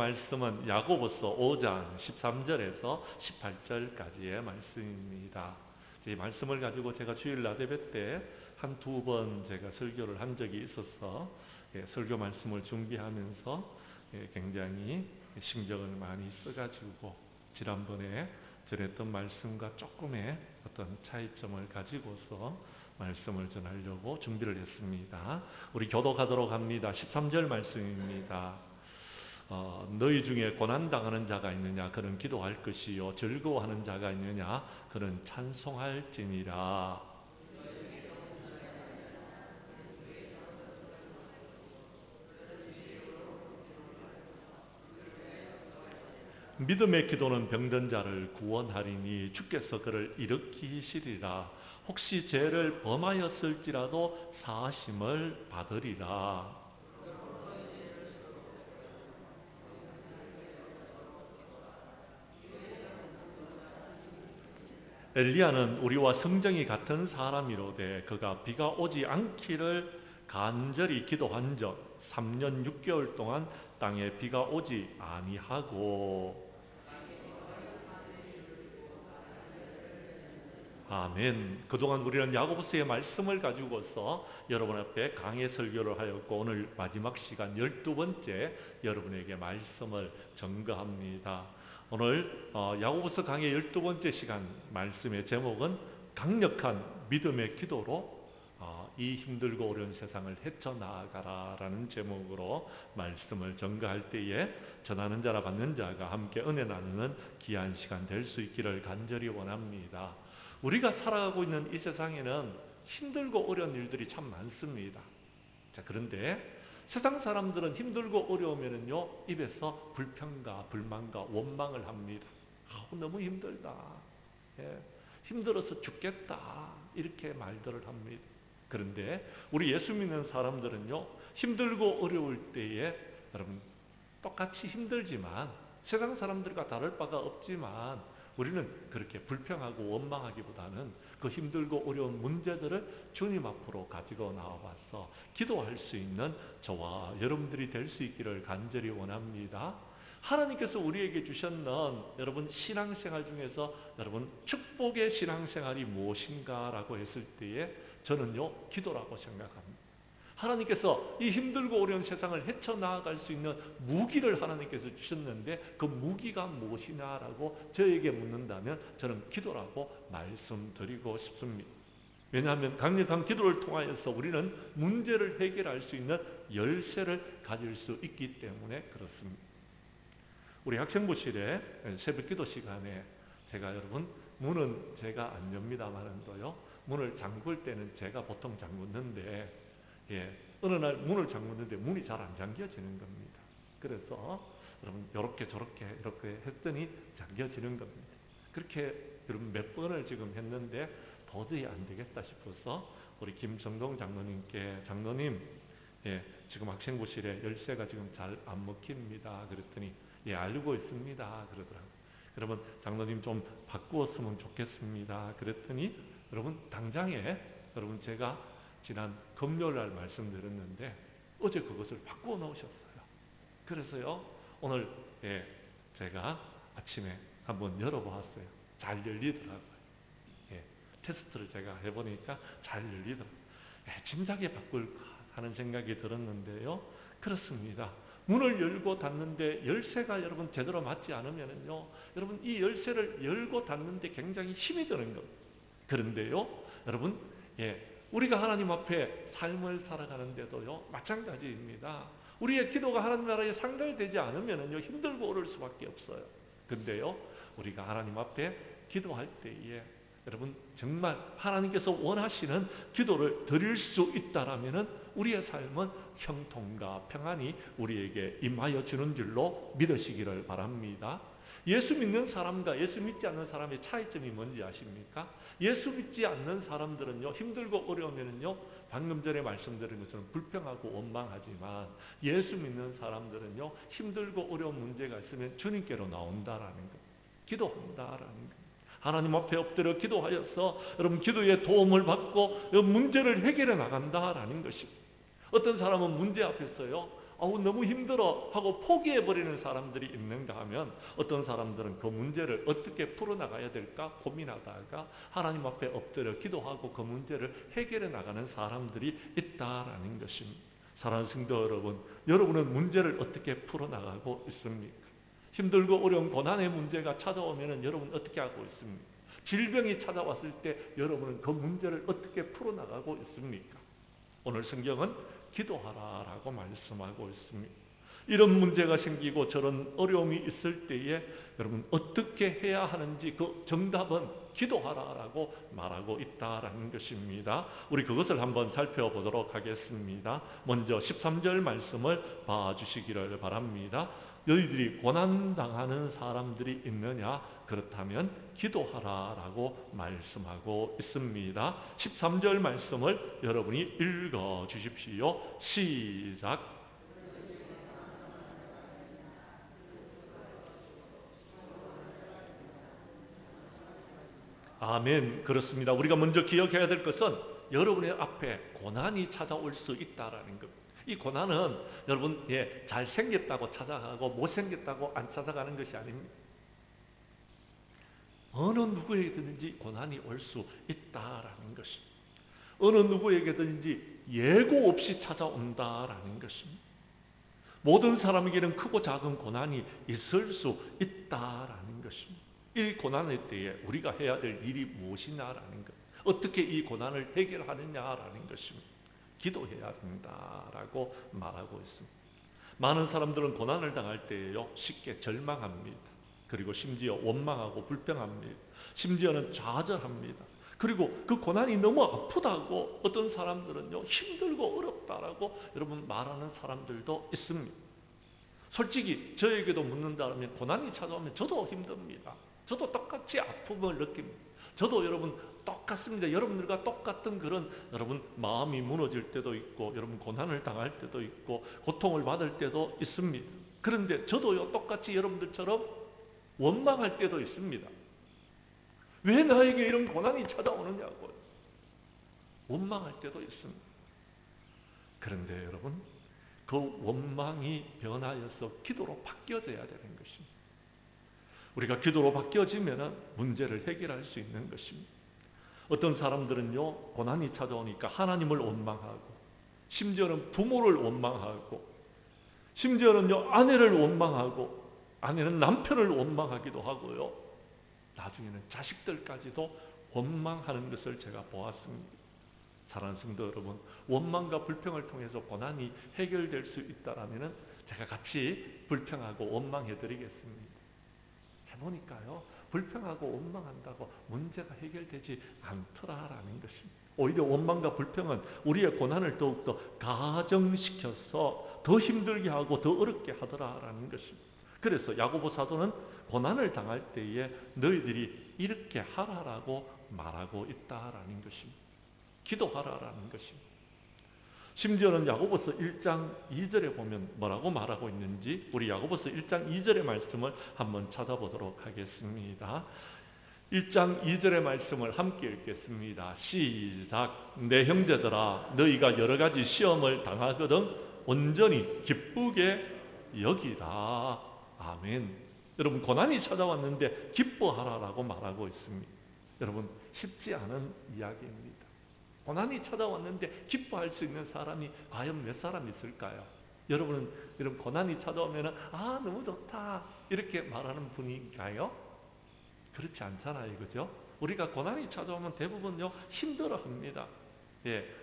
말씀은 야고보서 5장 13절에서 18절까지의 말씀입니다. 이 말씀을 가지고 제가 주일 나대배 때 한두 번 제가 설교를 한 적이 있어서 설교 말씀을 준비하면서 굉장히 신경을 많이 써가지고 지난번에 전했던 말씀과 조금의 어떤 차이점을 가지고서 말씀을 전하려고 준비를 했습니다. 우리 교독하도록 합니다. 13절 말씀입니다. 너희 중에 고난당하는 자가 있느냐? 그는 기도할 것이요. 즐거워하는 자가 있느냐? 그는 찬송할지니라. 믿음의 기도는 병든 자를 구원하리니 주께서 그를 일으키시리라. 혹시 죄를 범하였을지라도 사하심을 받으리라. 엘리야는 우리와 성정이 같은 사람이로되 그가 비가 오지 않기를 간절히 기도한 적 3년 6개월 동안 땅에 비가 오지 아니하고. 아멘. 그동안 우리는 야고보서의 말씀을 가지고서 여러분 앞에 강해 설교를 하였고 오늘 마지막 시간 12번째 여러분에게 말씀을 전가합니다. 오늘 야고보서 강의 12번째 시간 말씀의 제목은 강력한 믿음의 기도로 이 힘들고 어려운 세상을 헤쳐나가라 라는 제목으로 말씀을 전가할 때에 전하는 자라 받는 자가 함께 은혜 나누는 귀한 시간 될 수 있기를 간절히 원합니다. 우리가 살아가고 있는 이 세상에는 힘들고 어려운 일들이 참 많습니다. 자, 그런데 세상 사람들은 힘들고 어려우면은요 입에서 불평과 불만과 원망을 합니다. 너무 힘들다. 힘들어서 죽겠다. 이렇게 말들을 합니다. 그런데 우리 예수 믿는 사람들은요 힘들고 어려울 때에 여러분 똑같이 힘들지만 세상 사람들과 다를 바가 없지만 우리는 그렇게 불평하고 원망하기보다는 그 힘들고 어려운 문제들을 주님 앞으로 가지고 나와서 기도할 수 있는 저와 여러분들이 될 수 있기를 간절히 원합니다. 하나님께서 우리에게 주셨는 여러분 신앙생활 중에서 여러분 축복의 신앙생활이 무엇인가라고 했을 때에 저는요 기도라고 생각합니다. 하나님께서 이 힘들고 어려운 세상을 헤쳐나갈 수 있는 무기를 하나님께서 주셨는데 그 무기가 무엇이냐라고 저에게 묻는다면 저는 기도라고 말씀드리고 싶습니다. 왜냐하면 강력한 기도를 통하여서 우리는 문제를 해결할 수 있는 열쇠를 가질 수 있기 때문에 그렇습니다. 우리 학생부실에 새벽 기도 시간에 제가 여러분 문은 제가 안 엽니다만은도요 문을 잠글 때는 제가 보통 잠그는데 어느 날 문을 잠그는데 문이 잘 안 잠겨지는 겁니다. 그래서 여러분 이렇게 저렇게 이렇게 했더니 잠겨지는 겁니다. 그렇게 여러분 몇 번을 지금 했는데 도저히 안 되겠다 싶어서 우리 김정동 장로님께 장로님 지금 학생부실에 열쇠가 지금 잘 안 먹힙니다. 그랬더니 알고 있습니다. 그러더라고요. 여러분 장로님 좀 바꾸었으면 좋겠습니다. 그랬더니 여러분 당장에 여러분 제가 지난 금요일 날 말씀드렸는데 어제 그것을 바꾸어 놓으셨어요. 그래서요 오늘 제가 아침에 한번 열어보았어요. 잘 열리더라고요. 테스트를 제가 해보니까 잘 열리더라고요. 진작에 바꿀까 하는 생각이 들었는데요. 그렇습니다. 문을 열고 닫는데 열쇠가 여러분 제대로 맞지 않으면요 여러분 이 열쇠를 열고 닫는데 굉장히 힘이 드는 겁니다. 그런데요 여러분 우리가 하나님 앞에 삶을 살아가는데도요 마찬가지입니다. 우리의 기도가 하나님 나라에 상달되지 않으면요 힘들고 어려울 수밖에 없어요. 근데요 우리가 하나님 앞에 기도할 때에 여러분 정말 하나님께서 원하시는 기도를 드릴 수 있다라면은 우리의 삶은 형통과 평안이 우리에게 임하여 주는 줄로 믿으시기를 바랍니다. 예수 믿는 사람과 예수 믿지 않는 사람의 차이점이 뭔지 아십니까? 예수 믿지 않는 사람들은요 힘들고 어려우면은요 방금 전에 말씀드린 것처럼 불평하고 원망하지만 예수 믿는 사람들은요 힘들고 어려운 문제가 있으면 주님께로 나온다라는 것, 기도한다라는 것. 하나님 앞에 엎드려 기도하여서 여러분 기도의 도움을 받고 문제를 해결해 나간다라는 것입니다. 어떤 사람은 문제 앞에서요 너무 힘들어 하고 포기해버리는 사람들이 있는가 하면 어떤 사람들은 그 문제를 어떻게 풀어나가야 될까 고민하다가 하나님 앞에 엎드려 기도하고 그 문제를 해결해 나가는 사람들이 있다라는 것입니다. 사랑하는 성도 여러분, 여러분은 문제를 어떻게 풀어나가고 있습니까? 힘들고 어려운 고난의 문제가 찾아오면 여러분 어떻게 하고 있습니까? 질병이 찾아왔을 때 여러분은 그 문제를 어떻게 풀어나가고 있습니까? 오늘 성경은 기도하라라고 말씀하고 있습니다. 이런 문제가 생기고 저런 어려움이 있을 때에 여러분 어떻게 해야 하는지 그 정답은 기도하라라고 말하고 있다라는 것입니다. 우리 그것을 한번 살펴보도록 하겠습니다. 먼저 13절 말씀을 봐주시기를 바랍니다. 너희들이 고난당하는 사람들이 있느냐? 그렇다면 기도하라라고 말씀하고 있습니다. 13절 말씀을 여러분이 읽어 주십시오. 시작. 아멘. 그렇습니다. 우리가 먼저 기억해야 될 것은 여러분의 앞에 고난이 찾아올 수 있다라는 것. 이 고난은 여러분 잘생겼다고 찾아가고 못생겼다고 안 찾아가는 것이 아닙니다. 어느 누구에게든지 고난이 올 수 있다라는 것입니다. 어느 누구에게든지 예고 없이 찾아온다라는 것입니다. 모든 사람에게는 크고 작은 고난이 있을 수 있다라는 것입니다. 이 고난의 때에 우리가 해야 될 일이 무엇이냐라는 것, 어떻게 이 고난을 해결하느냐라는 것입니다. 기도해야 된다라고 말하고 있습니다. 많은 사람들은 고난을 당할 때에요 쉽게 절망합니다. 그리고 심지어 원망하고 불평합니다. 심지어는 좌절합니다. 그리고 그 고난이 너무 아프다고 어떤 사람들은요 힘들고 어렵다라고 여러분 말하는 사람들도 있습니다. 솔직히 저에게도 묻는다면 고난이 찾아오면 저도 힘듭니다. 저도 똑같이 아픔을 느낍니다. 저도 여러분 똑같습니다. 여러분들과 똑같은 그런 여러분 마음이 무너질 때도 있고 여러분 고난을 당할 때도 있고 고통을 받을 때도 있습니다. 그런데 저도요 똑같이 여러분들처럼 원망할 때도 있습니다. 왜 나에게 이런 고난이 찾아오느냐고요. 원망할 때도 있습니다. 그런데 여러분 그 원망이 변하여서 기도로 바뀌어져야 되는 것입니다. 우리가 기도로 바뀌어지면 문제를 해결할 수 있는 것입니다. 어떤 사람들은요 고난이 찾아오니까 하나님을 원망하고 심지어는 부모를 원망하고 심지어는요 아내를 원망하고 아내는 남편을 원망하기도 하고요 나중에는 자식들까지도 원망하는 것을 제가 보았습니다. 사랑하는 성도 여러분, 원망과 불평을 통해서 고난이 해결될 수 있다라면 제가 같이 불평하고 원망해 드리겠습니다. 해보니까요 불평하고 원망한다고 문제가 해결되지 않더라라는 것입니다. 오히려 원망과 불평은 우리의 고난을 더욱더 가정시켜서 더 힘들게 하고 더 어렵게 하더라라는 것입니다. 그래서 야고보 사도는 고난을 당할 때에 너희들이 이렇게 하라라고 말하고 있다라는 것입니다. 기도하라라는 것입니다. 심지어는 야고보서 1장 2절에 보면 뭐라고 말하고 있는지 우리 야고보서 1장 2절의 말씀을 한번 찾아보도록 하겠습니다. 1장 2절의 말씀을 함께 읽겠습니다. 시작. 내 형제들아 너희가 여러 가지 시험을 당하거든 온전히 기쁘게 여기라. 아멘. 여러분 고난이 찾아왔는데 기뻐하라라고 말하고 있습니다. 여러분 쉽지 않은 이야기입니다. 고난이 찾아왔는데 기뻐할 수 있는 사람이 과연 몇 사람 있을까요? 여러분은 이런 고난이 찾아오면 너무 좋다 이렇게 말하는 분인가요? 그렇지 않잖아요. 그죠? 우리가 고난이 찾아오면 대부분요 힘들어합니다.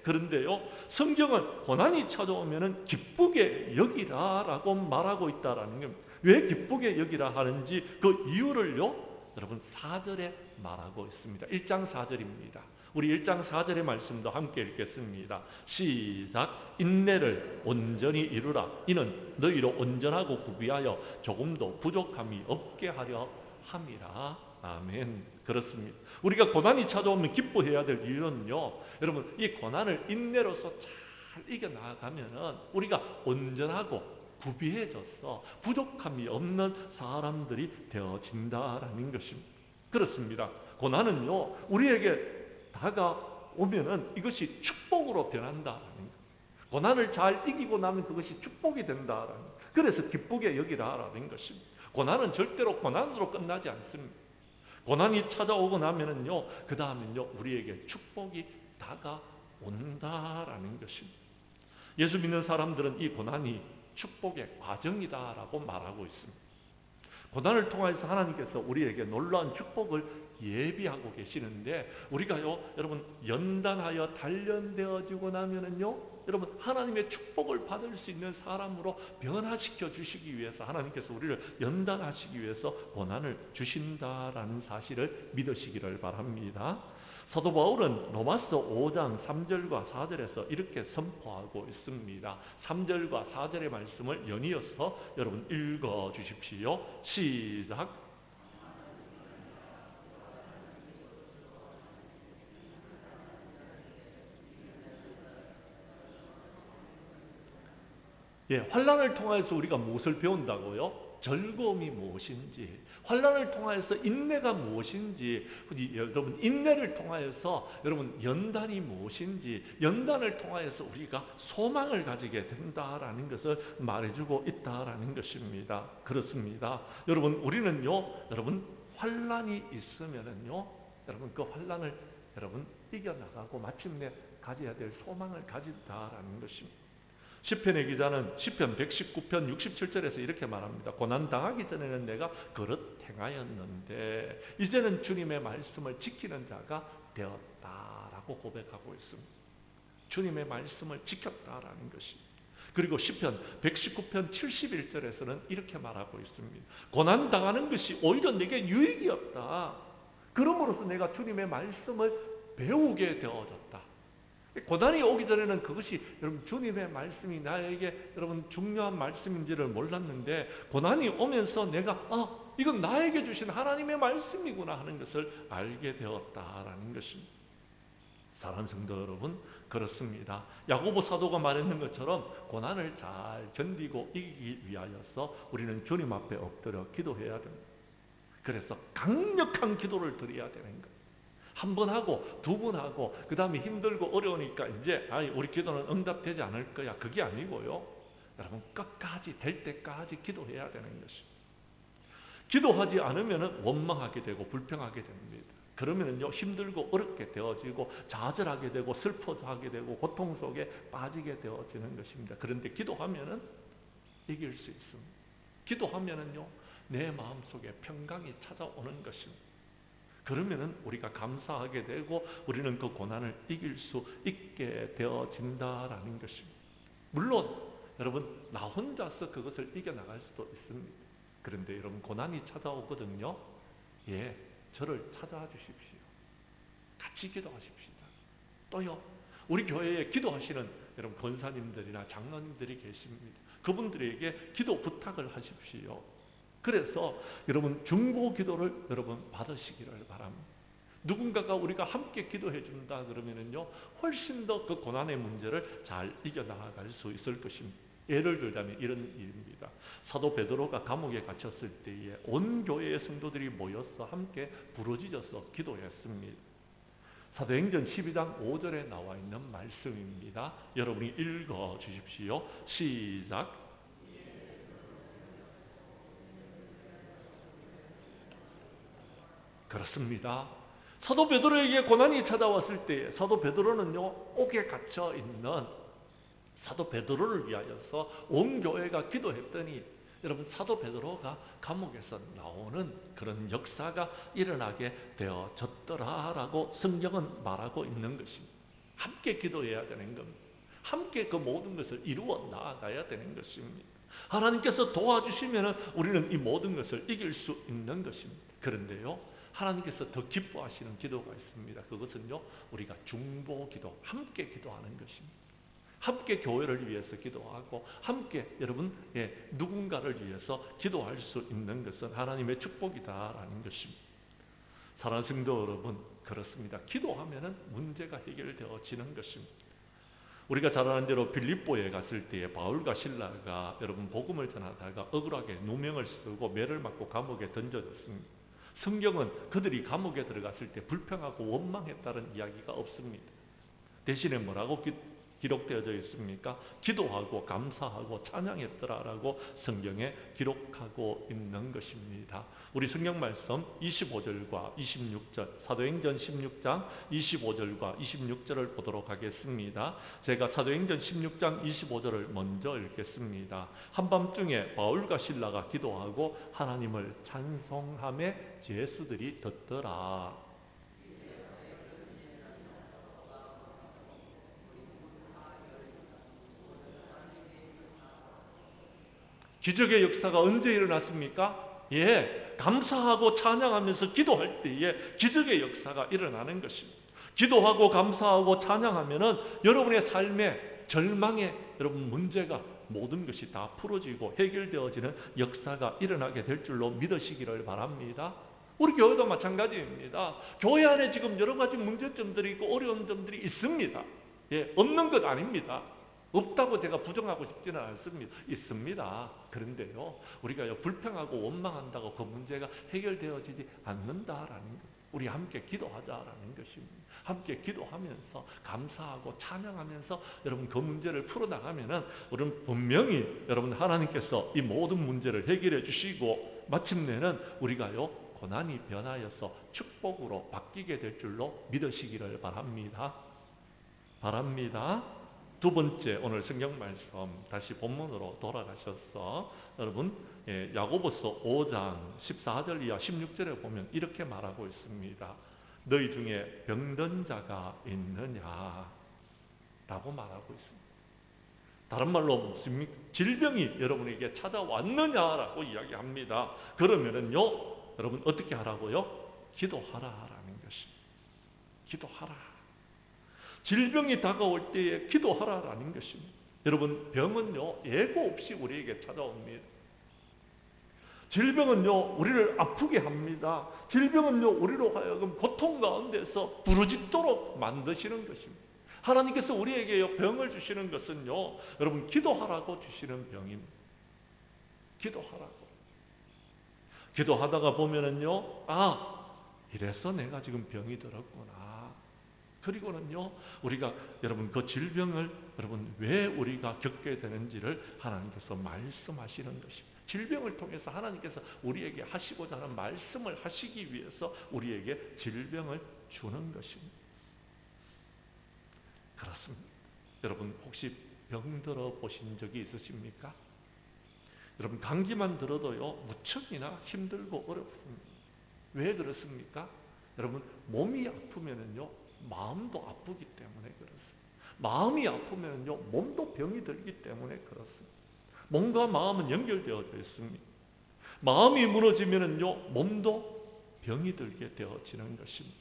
그런데요 성경은 고난이 찾아오면 기쁘게 여기라라고 말하고 있다라는 겁니다. 왜 기쁘게 여기라 하는지 그 이유를요 여러분 4절에 말하고 있습니다. 1장 4절입니다. 우리 1장 4절의 말씀도 함께 읽겠습니다. 시작. 인내를 온전히 이루라. 이는 너희로 온전하고 구비하여 조금도 부족함이 없게 하려 함이라. 아멘. 그렇습니다. 우리가 고난이 찾아오면 기뻐해야 될 이유는요 여러분 이 고난을 인내로서 잘 이겨나가면은 우리가 온전하고 구비해져서 부족함이 없는 사람들이 되어진다라는 것입니다. 그렇습니다. 고난은요 우리에게 다가오면은 이것이 축복으로 변한다라는 것. 고난을 잘 이기고 나면 그것이 축복이 된다라는, 그래서 기쁘게 여기라라는 것입니다. 고난은 절대로 고난으로 끝나지 않습니다. 고난이 찾아오고 나면은요, 그 다음엔요, 우리에게 축복이 다가온다라는 것입니다. 예수 믿는 사람들은 이 고난이 축복의 과정이다라고 말하고 있습니다. 고난을 통해서 하나님께서 우리에게 놀라운 축복을 예비하고 계시는데, 우리가요, 여러분, 연단하여 단련되어지고 나면은요, 여러분, 하나님의 축복을 받을 수 있는 사람으로 변화시켜 주시기 위해서 하나님께서 우리를 연단하시기 위해서 고난을 주신다라는 사실을 믿으시기를 바랍니다. 사도 바울은 로마서 5장 3절과 4절에서 이렇게 선포하고 있습니다. 3절과 4절의 말씀을 연이어서 여러분 읽어 주십시오. 시작. 예, 환난을 통해서 우리가 무엇을 배운다고요? 즐거움이 무엇인지, 환난을 통해서 인내가 무엇인지, 여러분 인내를 통해서 여러분 연단이 무엇인지, 연단을 통해서 우리가 소망을 가지게 된다라는 것을 말해주고 있다라는 것입니다. 그렇습니다. 여러분 우리는요, 여러분 환난이 있으면은요, 여러분 그 환난을 여러분 이겨나가고 마침내 가져야 될 소망을 가진다라는 것입니다. 시편의 기자는 시편 119편 67절에서 이렇게 말합니다. 고난 당하기 전에는 내가 그릇 행하였는데 이제는 주님의 말씀을 지키는 자가 되었다라고 고백하고 있습니다. 주님의 말씀을 지켰다라는 것입니다. 그리고 시편 119편 71절에서는 이렇게 말하고 있습니다. 고난 당하는 것이 오히려 내게 유익이 없다. 그러므로서 내가 주님의 말씀을 배우게 되어졌다. 고난이 오기 전에는 그것이 여러분 주님의 말씀이 나에게 여러분 중요한 말씀인지를 몰랐는데, 고난이 오면서 내가 이건 나에게 주신 하나님의 말씀이구나 하는 것을 알게 되었다라는 것입니다. 사랑하는 성도 여러분, 그렇습니다. 야고보 사도가 말했는 것처럼 고난을 잘 견디고 이기기 위하여서 우리는 주님 앞에 엎드려 기도해야 됩니다. 그래서 강력한 기도를 드려야 되는 것. 한 번 하고 두 번 하고 그 다음에 힘들고 어려우니까 이제 우리 기도는 응답되지 않을 거야, 그게 아니고요, 여러분 끝까지 될 때까지 기도해야 되는 것입니다. 기도하지 않으면 원망하게 되고 불평하게 됩니다. 그러면요 힘들고 어렵게 되어지고 좌절하게 되고 슬퍼하게 되고 고통 속에 빠지게 되어지는 것입니다. 그런데 기도하면은 이길 수 있습니다. 기도하면은요 내 마음속에 평강이 찾아오는 것입니다. 그러면은 우리가 감사하게 되고 우리는 그 고난을 이길 수 있게 되어진다라는 것입니다. 물론 여러분 나 혼자서 그것을 이겨나갈 수도 있습니다. 그런데 여러분 고난이 찾아오거든요. 예, 저를 찾아와 주십시오. 같이 기도하십시다. 또요, 우리 교회에 기도하시는 여러분 권사님들이나 장로님들이 계십니다. 그분들에게 기도 부탁을 하십시오. 그래서 여러분 중보 기도를 여러분 받으시기를 바랍니다. 누군가가 우리가 함께 기도해 준다 그러면은요 훨씬 더 그 고난의 문제를 잘 이겨나갈 수 있을 것입니다. 예를 들자면 이런 일입니다. 사도 베드로가 감옥에 갇혔을 때에 온 교회의 성도들이 모여서 함께 부르짖어서 기도했습니다. 사도행전 12장 5절에 나와 있는 말씀입니다. 여러분이 읽어 주십시오. 시작. 그렇습니다. 사도 베드로에게 고난이 찾아왔을 때 사도 베드로는요 옥에 갇혀 있는 사도 베드로를 위하여서 온 교회가 기도했더니 여러분 사도 베드로가 감옥에서 나오는 그런 역사가 일어나게 되어졌더라라고 성경은 말하고 있는 것입니다. 함께 기도해야 되는 겁니다. 함께 그 모든 것을 이루어 나아가야 되는 것입니다. 하나님께서 도와주시면 우리는 이 모든 것을 이길 수 있는 것입니다. 그런데요 하나님께서 더 기뻐하시는 기도가 있습니다. 그것은요 우리가 중보기도, 함께 기도하는 것입니다. 함께 교회를 위해서 기도하고 함께 여러분 누군가를 위해서 기도할 수 있는 것은 하나님의 축복이다라는 것입니다. 사랑하는 성도 여러분, 그렇습니다. 기도하면은 문제가 해결되어지는 것입니다. 우리가 잘 아는 대로 빌립보에 갔을 때에 바울과 실라가 여러분 복음을 전하다가 억울하게 누명을 쓰고 매를 맞고 감옥에 던져졌습니다. 성경은 그들이 감옥에 들어갔을 때 불평하고 원망했다는 이야기가 없습니다. 대신에 뭐라고 기록되어져 있습니까? 기도하고 감사하고 찬양했더라라고 성경에 기록하고 있는 것입니다. 우리 성경 말씀 25절과 26절, 사도행전 16장 25절과 26절을 보도록 하겠습니다. 제가 사도행전 16장 25절을 먼저 읽겠습니다. 한밤중에 바울과 실라가 기도하고 하나님을 찬송하며 제수들이 듣더라. 기적의 역사가 언제 일어났습니까? 감사하고 찬양하면서 기도할 때에 기적의 역사가 일어나는 것입니다. 기도하고 감사하고 찬양하면은 여러분의 삶에 절망의 여러분 문제가 모든 것이 다 풀어지고 해결되어지는 역사가 일어나게 될 줄로 믿으시기를 바랍니다. 우리 교회도 마찬가지입니다. 교회 안에 지금 여러 가지 문제점들이 있고 어려운 점들이 있습니다. 없는 것 아닙니다. 없다고 제가 부정하고 싶지는 않습니다. 있습니다. 그런데요, 우리가 불평하고 원망한다고 그 문제가 해결되어지지 않는다라는 것. 우리 함께 기도하자라는 것입니다. 함께 기도하면서 감사하고 찬양하면서 여러분 그 문제를 풀어나가면은 우리는 분명히 여러분 하나님께서 이 모든 문제를 해결해 주시고 마침내는 우리가요 고난이 변하여서 축복으로 바뀌게 될 줄로 믿으시기를 바랍니다. 두 번째 오늘 성경 말씀 다시 본문으로 돌아가셔서 여러분 야고보서 5장 14절 이하 16절에 보면 이렇게 말하고 있습니다. 너희 중에 병든 자가 있느냐 라고 말하고 있습니다. 다른 말로 묻습니까? 질병이 여러분에게 찾아왔느냐라고 이야기합니다. 그러면은요 여러분 어떻게 하라고요? 기도하라라는 것입니다. 기도하라. 질병이 다가올 때에 기도하라라는 것입니다. 여러분 병은요 예고 없이 우리에게 찾아옵니다. 질병은요 우리를 아프게 합니다. 질병은요 우리로 하여금 고통 가운데서 부르짖도록 만드시는 것입니다. 하나님께서 우리에게 병을 주시는 것은요 여러분 기도하라고 주시는 병입니다. 기도하라고. 기도하다가 보면은요 이래서 내가 지금 병이 들었구나. 그리고는요 우리가 여러분 그 질병을 여러분 왜 우리가 겪게 되는지를 하나님께서 말씀하시는 것입니다. 질병을 통해서 하나님께서 우리에게 하시고자 하는 말씀을 하시기 위해서 우리에게 질병을 주는 것입니다. 그렇습니다. 여러분 혹시 병들어 보신 적이 있으십니까? 여러분 감기만 들어도요 무척이나 힘들고 어렵습니다. 왜 그렇습니까? 여러분 몸이 아프면은요 마음도 아프기 때문에 그렇습니다. 마음이 아프면요 몸도 병이 들기 때문에 그렇습니다. 몸과 마음은 연결되어져 있습니다. 마음이 무너지면요 몸도 병이 들게 되어지는 것입니다.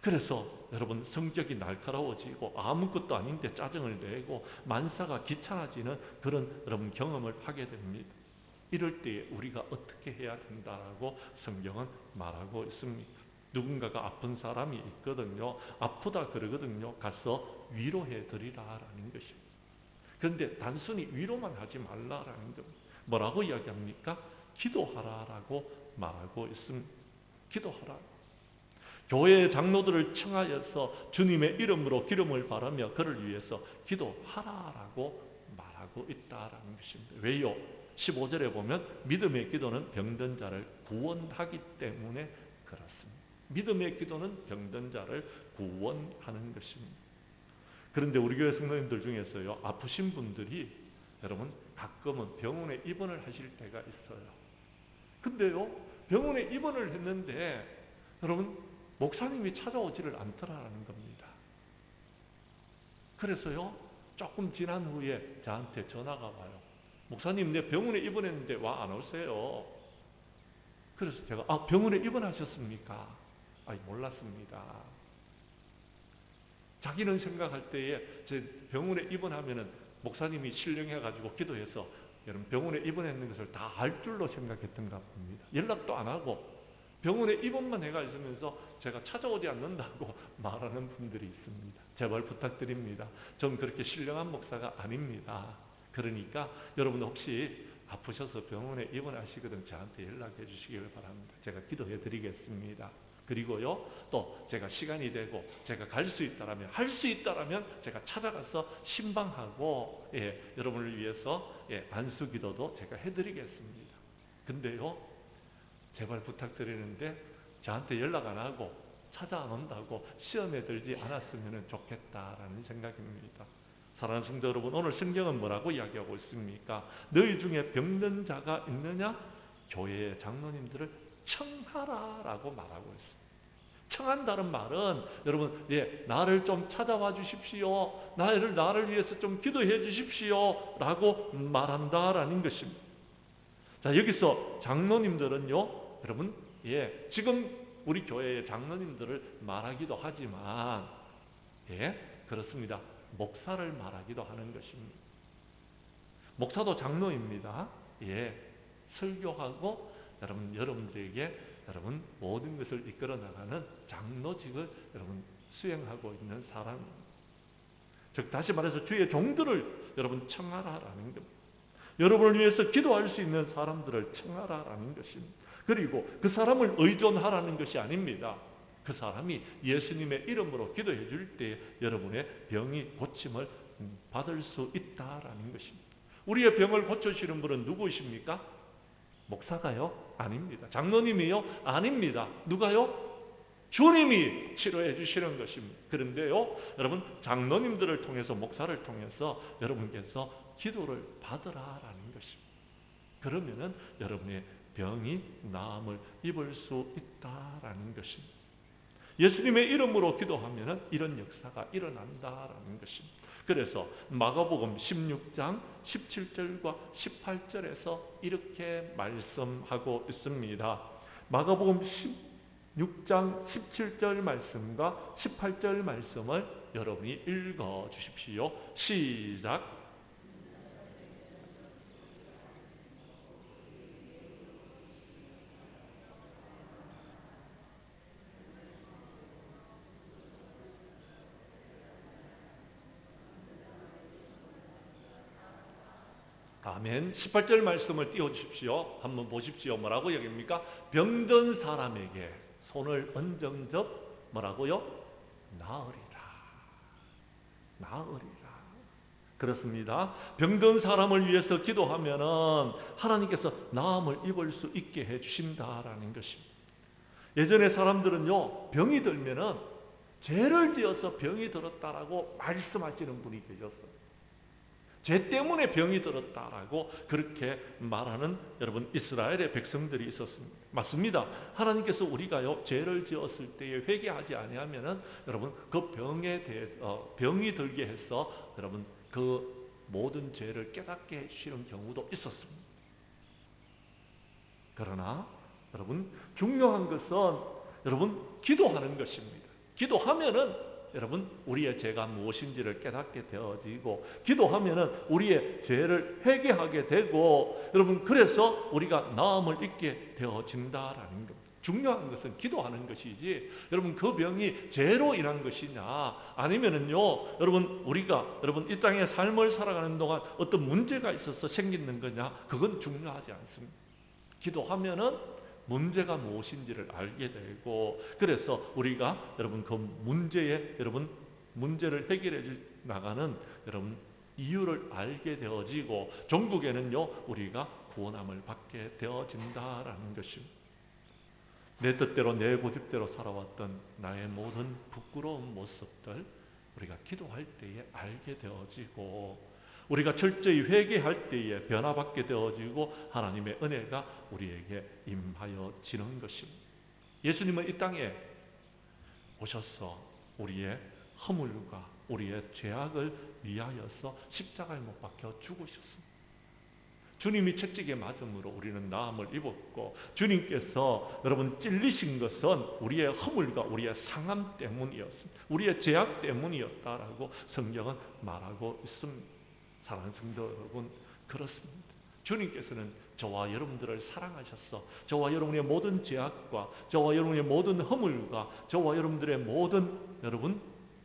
그래서 여러분 성격이 날카로워지고 아무것도 아닌데 짜증을 내고 만사가 귀찮아지는 그런 여러분 경험을 하게 됩니다. 이럴 때 우리가 어떻게 해야 된다라고 성경은 말하고 있습니다. 누군가가 아픈 사람이 있거든요. 아프다 그러거든요. 가서 위로해 드리라라는 것입니다. 그런데 단순히 위로만 하지 말라라는 겁니다. 뭐라고 이야기합니까? 기도하라라고 말하고 있습니다. 기도하라. 교회의 장로들을 청하여서 주님의 이름으로 기름을 바르며 그를 위해서 기도하라라고 말하고 있다라는 것입니다. 왜요? 15절에 보면 믿음의 기도는 병든 자를 구원하기 때문에 그렇습니다. 믿음의 기도는 병든 자를 구원하는 것입니다. 그런데 우리 교회 성도님들 중에서요 아프신 분들이 여러분 가끔은 병원에 입원을 하실 때가 있어요. 근데요 병원에 입원을 했는데 여러분 목사님이 찾아오지를 않더라는 겁니다. 그래서요 조금 지난 후에 저한테 전화가 와요. 목사님 내 병원에 입원했는데 와 안 오세요? 그래서 제가 병원에 입원하셨습니까? 몰랐습니다. 자기는 생각할 때에 제 병원에 입원하면은 목사님이 신령해가지고 기도해서 여러분 병원에 입원했는 것을 다 알 줄로 생각했던가 봅니다. 연락도 안 하고 병원에 입원만 해가 있으면서 제가 찾아오지 않는다고 말하는 분들이 있습니다. 제발 부탁드립니다. 전 그렇게 신령한 목사가 아닙니다. 그러니까 여러분 혹시 아프셔서 병원에 입원하시거든 저한테 연락해 주시길 바랍니다. 제가 기도해 드리겠습니다. 그리고요, 또 제가 시간이 되고 제가 갈 수 있다라면, 할 수 있다라면 제가 찾아가서 신방하고 여러분을 위해서 안수 기도도 제가 해드리겠습니다. 근데요, 제발 부탁드리는데 저한테 연락 안 하고 찾아 안 온다고 시험에 들지 않았으면 좋겠다라는 생각입니다. 사랑하는 성도 여러분, 오늘 성경은 뭐라고 이야기하고 있습니까? 너희 중에 병든 자가 있느냐? 교회의 장로님들을 청하라라고 말하고 있습니다. 청한다는 말은 여러분, 나를 좀 찾아와 주십시오. 나를 위해서 좀 기도해 주십시오. 라고 말한다라는 것입니다. 자, 여기서 장로님들은요, 여러분, 지금 우리 교회의 장로님들을 말하기도 하지만, 그렇습니다. 목사를 말하기도 하는 것입니다. 목사도 장로입니다. 설교하고 여러분들에게 모든 것을 이끌어 나가는 장로직을 여러분 수행하고 있는 사람입니다. 즉 다시 말해서 주의 종들을 여러분 청하라라는 겁니다. 여러분을 위해서 기도할 수 있는 사람들을 청하라라는 것입니다. 그리고 그 사람을 의존하라는 것이 아닙니다. 그 사람이 예수님의 이름으로 기도해 줄 때 여러분의 병이 고침을 받을 수 있다라는 것입니다. 우리의 병을 고쳐주시는 분은 누구이십니까? 목사가요? 아닙니다. 장로님이요? 아닙니다. 누가요? 주님이 치료해 주시는 것입니다. 그런데요, 여러분, 장로님들을 통해서, 목사를 통해서 여러분께서 기도를 받으라라는 것입니다. 그러면은 여러분의 병이 나음을 입을 수 있다라는 것입니다. 예수님의 이름으로 기도하면은 이런 역사가 일어난다라는 것입니다. 그래서 마가복음 16장 17절과 18절에서 이렇게 말씀하고 있습니다. 마가복음 16장 17절 말씀과 18절 말씀을 여러분이 읽어 주십시오. 시작. 아멘. 18절 말씀을 띄워주십시오. 한번 보십시오. 뭐라고 여깁니까? 병든 사람에게 손을 얹은즉 뭐라고요? 나으리라. 나으리라. 그렇습니다. 병든 사람을 위해서 기도하면은 하나님께서 나음을 입을 수 있게 해주신다라는 것입니다. 예전에 사람들은요, 병이 들면은 죄를 지어서 병이 들었다라고 말씀하시는 분이 계셨어요. 죄 때문에 병이 들었다라고 그렇게 말하는 여러분 이스라엘의 백성들이 있었습니다. 맞습니다. 하나님께서 우리가요 죄를 지었을 때에 회개하지 아니하면은 여러분 그 병에 대해서 병이 들게 해서 여러분 그 모든 죄를 깨닫게 해주시는 경우도 있었습니다. 그러나 여러분 중요한 것은 여러분 기도하는 것입니다. 기도하면은 여러분 우리의 죄가 무엇인지를 깨닫게 되어지고 기도하면은 우리의 죄를 회개하게 되고 여러분 그래서 우리가 나음을 입게 되어진다라는 겁니다. 중요한 것은 기도하는 것이지 여러분 그 병이 죄로 인한 것이냐 아니면은요 여러분 우리가 여러분 이 땅의 삶을 살아가는 동안 어떤 문제가 있어서 생기는 거냐 그건 중요하지 않습니다. 기도하면은 문제가 무엇인지를 알게 되고 그래서 우리가 여러분 그 문제에 여러분 문제를 해결해 나가는 여러분 이유를 알게 되어지고 종국에는요 우리가 구원함을 받게 되어진다라는 것입니다. 내 뜻대로 내 고집대로 살아왔던 나의 모든 부끄러운 모습들 우리가 기도할 때에 알게 되어지고 우리가 철저히 회개할 때에 변화받게 되어지고 하나님의 은혜가 우리에게 임하여지는 것입니다. 예수님은 이 땅에 오셔서 우리의 허물과 우리의 죄악을 위하여서 십자가에 못 박혀 죽으셨습니다. 주님이 채찍에 맞음으로 우리는 나음을 입었고 주님께서 여러분 찔리신 것은 우리의 허물과 우리의 상함 때문이었습니다. 우리의 죄악 때문이었다라고 성경은 말하고 있습니다. 사랑하는 성도 여러분 그렇습니다. 주님께서는 저와 여러분들을 사랑하셔서 저와 여러분의 모든 죄악과 저와 여러분의 모든 허물과 저와 여러분들의 모든 여러분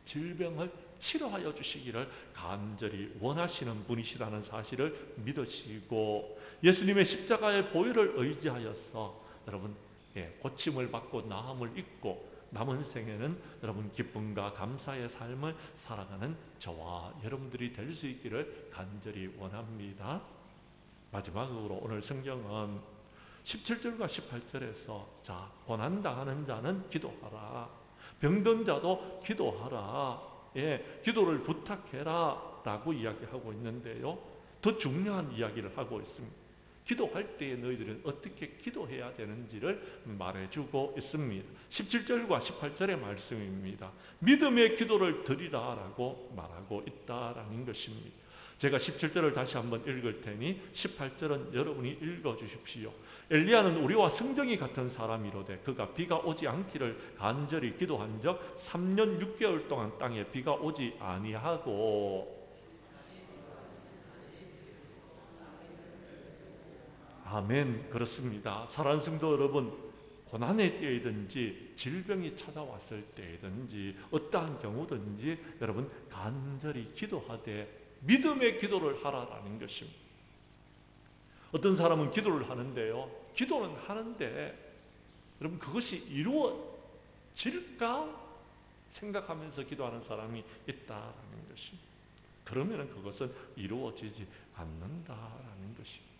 질병을 치료하여 주시기를 간절히 원하시는 분이시라는 사실을 믿으시고 예수님의 십자가의 보혈을 의지하여서 여러분 고침을 받고 나음을 입고 남은 생에는 여러분 기쁨과 감사의 삶을 살아가는 저와 여러분들이 될 수 있기를 간절히 원합니다. 마지막으로 오늘 성경은 17절과 18절에서 자, 고난당하는 자는 기도하라. 병든 자도 기도하라. 기도를 부탁해라 라고 이야기하고 있는데요. 더 중요한 이야기를 하고 있습니다. 기도할 때에 너희들은 어떻게 기도해야 되는지를 말해주고 있습니다. 17절과 18절의 말씀입니다. 믿음의 기도를 드리라 라고 말하고 있다라는 것입니다. 제가 17절을 다시 한번 읽을 테니 18절은 여러분이 읽어주십시오. 엘리야는 우리와 성정이 같은 사람이로되 그가 비가 오지 않기를 간절히 기도한 적 3년 6개월 동안 땅에 비가 오지 아니하고 아멘. 그렇습니다. 사랑하는 성도 여러분, 고난의 때이든지 질병이 찾아왔을 때이든지 어떠한 경우든지 여러분 간절히 기도하되 믿음의 기도를 하라라는 것입니다. 어떤 사람은 기도를 하는데요. 기도는 하는데 여러분 그것이 이루어질까 생각하면서 기도하는 사람이 있다라는 것입니다. 그러면 그것은 이루어지지 않는다라는 것입니다.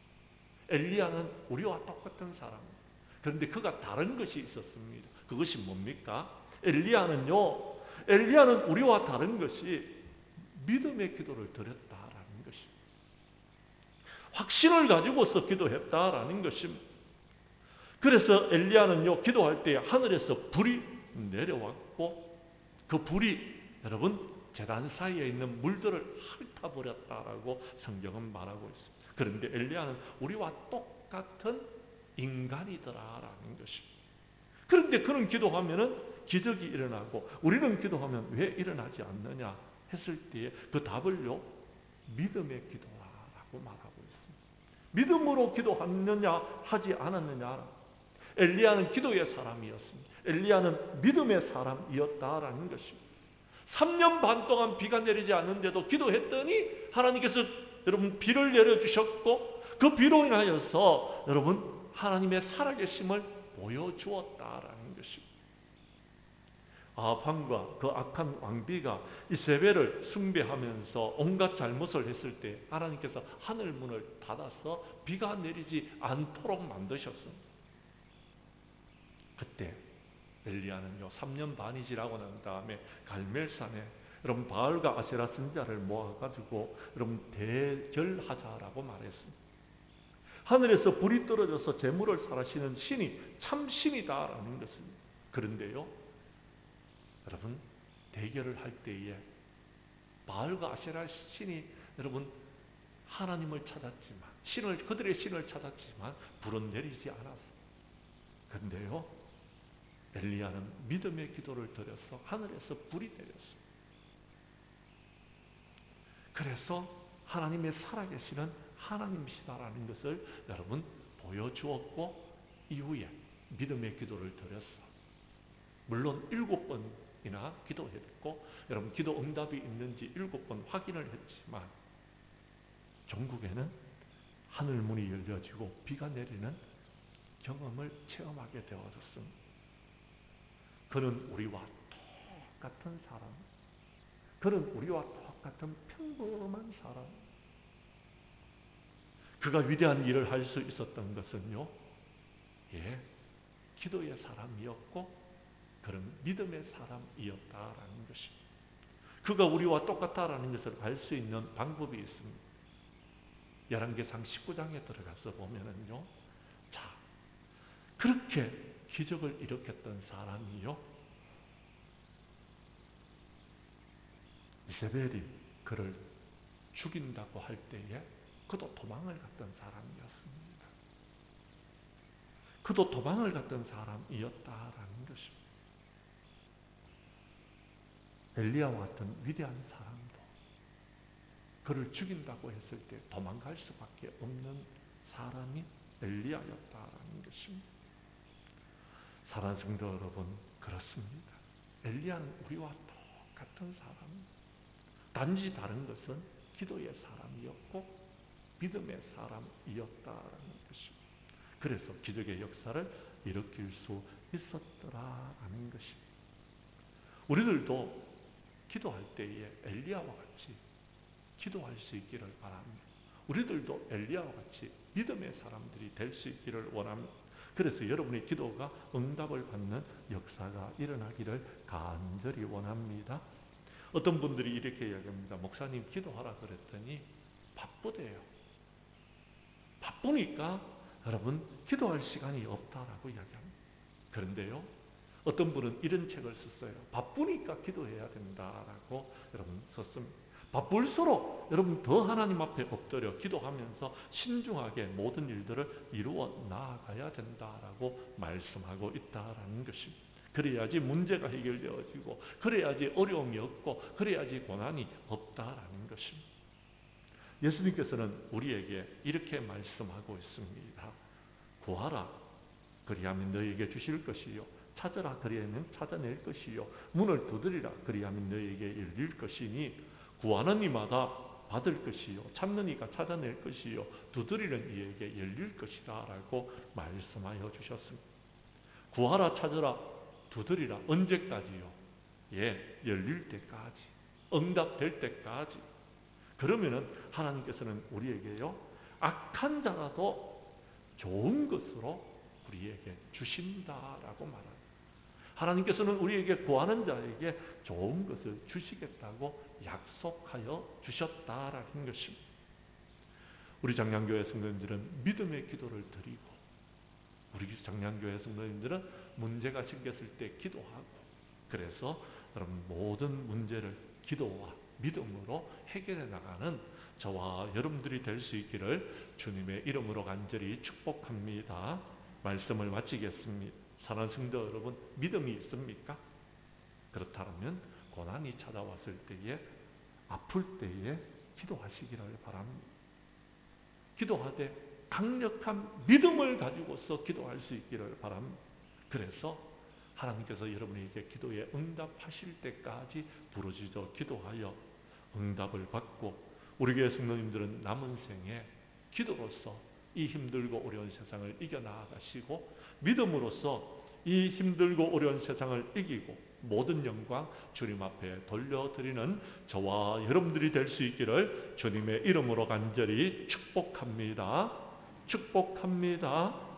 엘리야는 우리와 똑같은 사람입니다. 그런데 그가 다른 것이 있었습니다. 그것이 뭡니까? 엘리야는 우리와 다른 것이 믿음의 기도를 드렸다라는 것입니다. 확신을 가지고서 기도했다라는 것입니다. 그래서 엘리야는요, 기도할 때 하늘에서 불이 내려왔고 그 불이 여러분 제단 사이에 있는 물들을 핥아버렸다라고 성경은 말하고 있습니다. 그런데 엘리야는 우리와 똑같은 인간이더라라는 것입니다. 그런데 그는 기도하면은 기적이 일어나고 우리는 기도하면 왜 일어나지 않느냐 했을 때에 그 답을요, 믿음의 기도라고 말하고 있습니다. 믿음으로 기도하느냐 하지 않았느냐. 엘리야는 기도의 사람이었습니다. 엘리야는 믿음의 사람이었다라는 것입니다. 3년 반 동안 비가 내리지 않는데도 기도했더니 하나님께서 여러분 비를 내려주셨고 그 비로 인하여서 여러분 하나님의 살아계심을 보여주었다라는 것입니다. 아합과 그 악한 왕비가 이세벨을 숭배하면서 온갖 잘못을 했을 때 하나님께서 하늘 문을 닫아서 비가 내리지 않도록 만드셨습니다. 그때 엘리야는요 3년 반이 지나고 난 다음에 갈멜산에 여러분 바알과 아세라 선지자를 모아가지고 여러분 대결하자라고 말했습니다. 하늘에서 불이 떨어져서 재물을 살하시는 신이 참 신이다라는 것입니다. 그런데요 여러분 대결을 할 때에 바알과 아세라 신이 여러분 하나님을 찾았지만 그들의 신을 찾았지만 불은 내리지 않았어요. 그런데요 엘리야는 믿음의 기도를 드려서 하늘에서 불이 내렸습니다. 그래서 하나님의 살아계시는 하나님이시다라는 것을 여러분 보여주었고 이후에 믿음의 기도를 드렸어. 물론 7번이나 기도했고 여러분 기도 응답이 있는지 7번 확인을 했지만 전국에는 하늘문이 열려지고 비가 내리는 경험을 체험하게 되어졌습니다. 그는 우리와 똑같은 사람, 그는 우리와 똑같은 평범한 사람. 그가 위대한 일을 할 수 있었던 것은요, 기도의 사람이었고 그는 믿음의 사람이었다라는 것입니다. 그가 우리와 똑같다라는 것을 알 수 있는 방법이 있습니다. 열왕기상 19장에 들어가서 보면은요, 자, 그렇게 기적을 일으켰던 사람이요, 이세벨이 그를 죽인다고 할 때에 그도 도망을 갔던 사람이었습니다. 그도 도망을 갔던 사람이었다라는 것입니다. 엘리야와 같은 위대한 사람도 그를 죽인다고 했을 때 도망갈 수밖에 없는 사람이 엘리야였다라는 것입니다. 사랑하는 성도 여러분, 그렇습니다. 엘리야는 우리와 똑같은 사람입니다. 단지 다른 것은 기도의 사람이었고 믿음의 사람이었다라는 것입니다. 그래서 기적의 역사를 일으킬 수 있었더라라는 것입니다. 우리들도 기도할 때에 엘리야와 같이 기도할 수 있기를 바랍니다. 우리들도 엘리야와 같이 믿음의 사람들이 될 수 있기를 원합니다. 그래서 여러분의 기도가 응답을 받는 역사가 일어나기를 간절히 원합니다. 어떤 분들이 이렇게 이야기합니다. 목사님 기도하라 그랬더니 바쁘대요. 바쁘니까 여러분 기도할 시간이 없다라고 이야기합니다. 그런데요, 어떤 분은 이런 책을 썼어요. 바쁘니까 기도해야 된다라고 여러분 썼습니다. 바쁠수록 여러분 더 하나님 앞에 엎드려 기도하면서 신중하게 모든 일들을 이루어 나아가야 된다라고 말씀하고 있다라는 것입니다. 그래야지 문제가 해결되어지고, 그래야지 어려움이 없고, 그래야지 고난이 없다라는 것입니다. 예수님께서는 우리에게 이렇게 말씀하고 있습니다. 구하라, 그리하면 너희에게 주실 것이요. 찾으라, 그리하면 찾아낼 것이요. 문을 두드리라, 그리하면 너희에게 열릴 것이니 구하는 이마다 받을 것이요. 찾는 이가 찾아낼 것이요. 두드리는 이에게 열릴 것이다 라고 말씀하여 주셨습니다. 구하라, 찾으라, 두드리라. 언제까지요? 열릴 때까지. 응답될 때까지. 그러면은 하나님께서는 우리에게요, 악한 자라도 좋은 것으로 우리에게 주신다라고 말합니다. 하나님께서는 우리에게 구하는 자에게 좋은 것을 주시겠다고 약속하여 주셨다라는 것입니다. 우리 장량교회 성도님들은 믿음의 기도를 드리고, 우리 장량교회 성도님들은 문제가 생겼을 때 기도하고, 그래서 여러분 모든 문제를 기도와 믿음으로 해결해 나가는 저와 여러분들이 될 수 있기를 주님의 이름으로 간절히 축복합니다. 말씀을 마치겠습니다. 사랑하는 성도 여러분, 믿음이 있습니까? 그렇다면 고난이 찾아왔을 때에, 아플 때에 기도하시기를 바랍니다. 기도하되 강력한 믿음을 가지고서 기도할 수 있기를 바랍니다. 그래서 하나님께서 여러분에게 기도에 응답하실 때까지 부르짖어 기도하여 응답을 받고, 우리 교회 성도님들은 남은 생에 기도로서 이 힘들고 어려운 세상을 이겨나가시고, 믿음으로써 이 힘들고 어려운 세상을 이기고 모든 영광 주님 앞에 돌려드리는 저와 여러분들이 될 수 있기를 주님의 이름으로 간절히 축복합니다. 축복합니다.